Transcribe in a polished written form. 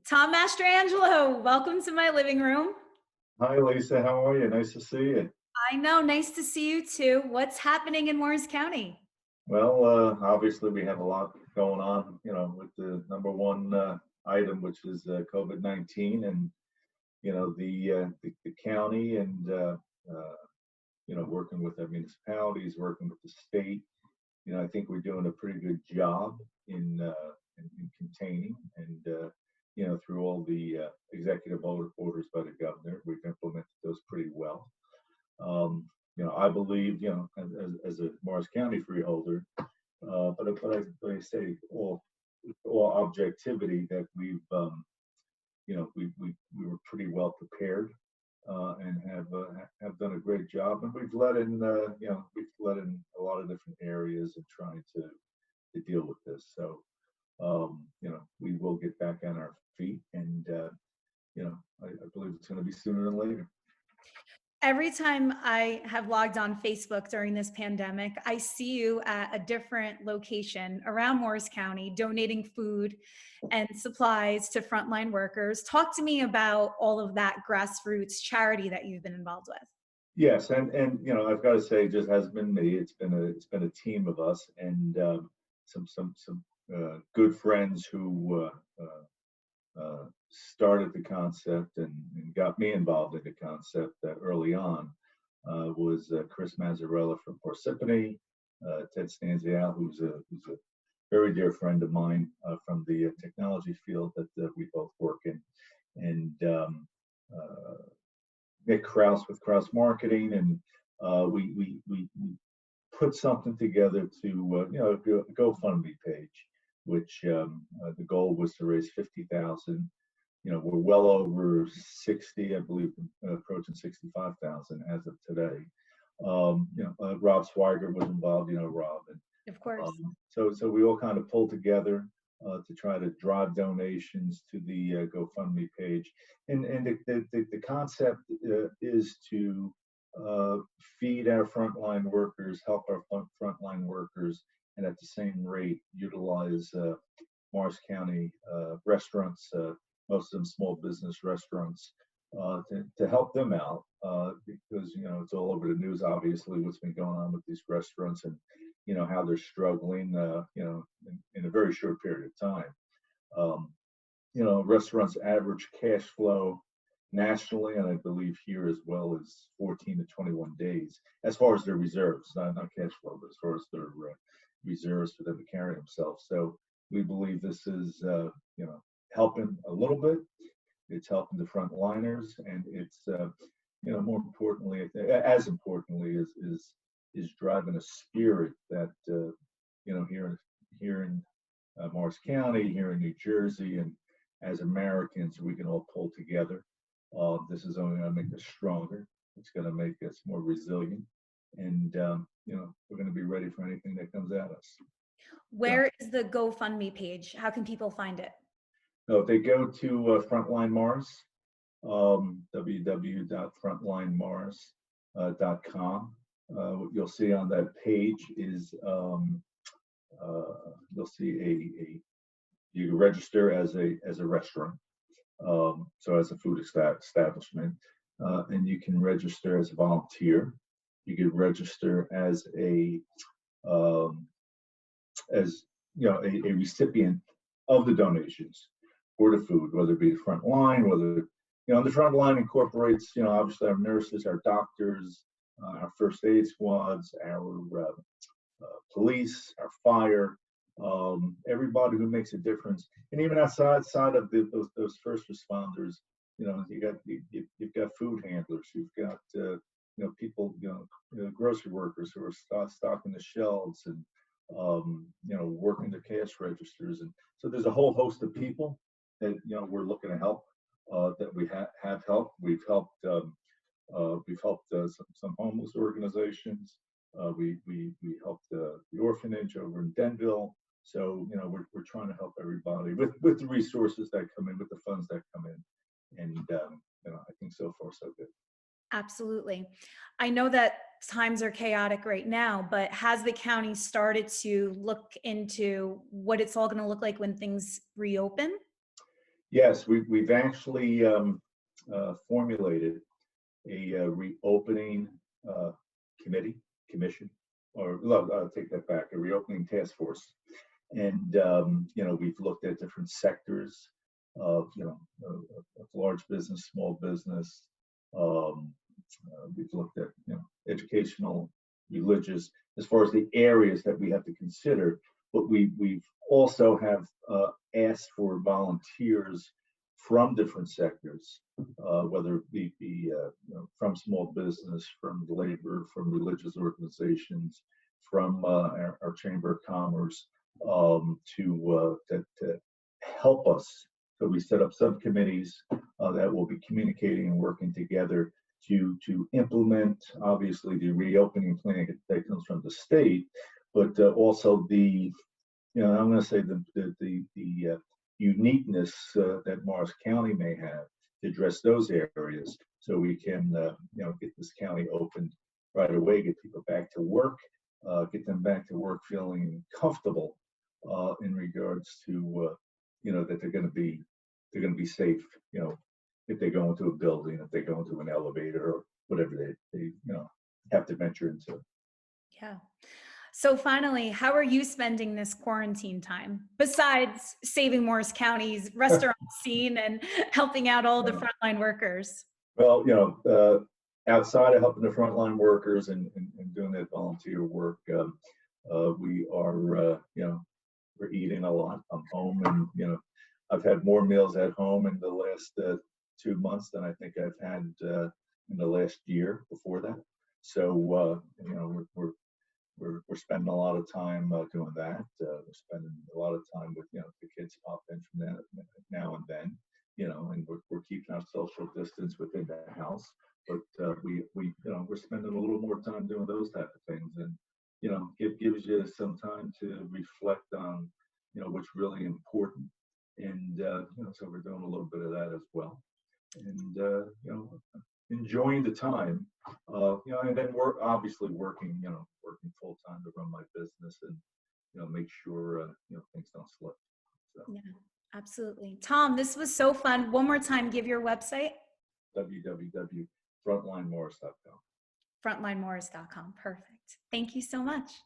Tom Mastrangelo, welcome to my living room. Hi, Lisa. How are you? Nice to see you. I know, nice to see you too. What's happening in Morris County? Well, obviously, we have a lot going on, with the number one item, which is COVID-19, and the county, and working with our municipalities, working with the state. I think we're doing a pretty good job in containing, and through all the executive orders by the governor, we've implemented those pretty well. I believe, as a Morris County freeholder, but I say all objectivity that we were pretty well prepared, and have done a great job, and we've let in a lot of different areas in trying to deal with this. So we will get back on our feet, and I believe it's going to be sooner than later. Every time I have logged on Facebook during this pandemic, I see you at a different location around Morris County donating food and supplies to frontline workers. Talk to me about all of that grassroots charity that you've been involved with. Yes, and I've got to say, it just hasn't been me. It's been a team of us, and some good friends who started the concept, and got me involved in the concept early on. Was Chris Mazzarella from Parsippany, Ted Stanzial, who's a very dear friend of mine from the technology field that we both work in, and Nick Krause with Krause Marketing, and we put something together to a GoFundMe page, which the goal was to raise 50,000. We're well over 60, I believe, approaching 65,000 as of today. Rob Swigert was involved, Rob, and Of course. so we all kind of pulled together to try to drive donations to the GoFundMe page, and the concept is to feed our frontline workers, help our frontline workers, and at the same rate utilize Morris County restaurants, most of them small business restaurants, to help them out, because it's all over the news, obviously, what's been going on with these restaurants, and how they're struggling, in a very short period of time. Restaurants average cash flow nationally, and I believe here as well, as 14 to 21 days, as far as their reserves, not cash flow, but as far as their reserves for them to carry themselves. So we believe this is helping a little bit. It's helping the frontliners, and it's more importantly, as importantly, is driving a spirit that here in Morris County, here in New Jersey, and as Americans, we can all pull together. This is only going to make us stronger. It's going to make us more resilient, and we're going to be ready for anything that comes at us. Where is the GoFundMe page? How can people find it? So if they go to Frontline Mars, www.frontlinemars.com, what you'll see on that page is you'll see you can register as a restaurant, so as a food establishment, and you can register as a volunteer. You can register as a recipient of the donations for the food, whether it be the front line, whether the front line incorporates obviously our nurses, our doctors, our first aid squads, our police, our fire, everybody who makes a difference, and even outside of those first responders. You've got food handlers, you've got people, grocery workers who are stocking the shelves, and working the cash registers, and so there's a whole host of people that we're looking to help, that we have helped. We've helped some homeless organizations. We helped the orphanage over in Denville. So we're trying to help everybody with the resources that come in, with the funds that come in, and I think so far so good. Absolutely. I know that times are chaotic right now, but has the county started to look into what it's all going to look like when things reopen? Yes, we've actually formulated a reopening commission, or no, I'll take that back, a reopening task force. And, we've looked at different sectors of, of large business, small business. We've looked at, educational, religious, as far as the areas that we have to consider. But we've also have asked for volunteers from different sectors, whether it be from small business, from labor, from religious organizations, from our Chamber of Commerce, to help us. So we set up subcommittees that will be communicating and working together to implement, obviously, the reopening plan that comes from the state, but also the, I'm going to say the uniqueness that Morris County may have to address those areas, so we can get this county opened right away, get people back to work, get them back to work feeling comfortable in regards to that they're going to be safe, if they go into a building, if they go into an elevator, or whatever they have to venture into. Yeah. So finally, how are you spending this quarantine time besides saving Morris County's restaurant scene and helping out all the frontline workers? Well, outside of helping the frontline workers and doing that volunteer work, we are, we're eating a lot. I'm home, and I've had more meals at home in the last 2 months than I think I've had in the last year before that. So we're spending a lot of time doing that. We're spending a lot of time with the kids pop in from now and then, and we're keeping our social distance within the house. But we're spending a little more time doing those type of things, and it gives you some time to reflect on what's really important, and so we're doing a little bit of that as well, and enjoying the time, and then we're obviously working full time to run my business and make sure things don't slip. So. Yeah, absolutely. Tom, this was so fun. One more time, give your website. www.frontlinemorris.com. Frontlinemorris.com. Perfect. Thank you so much.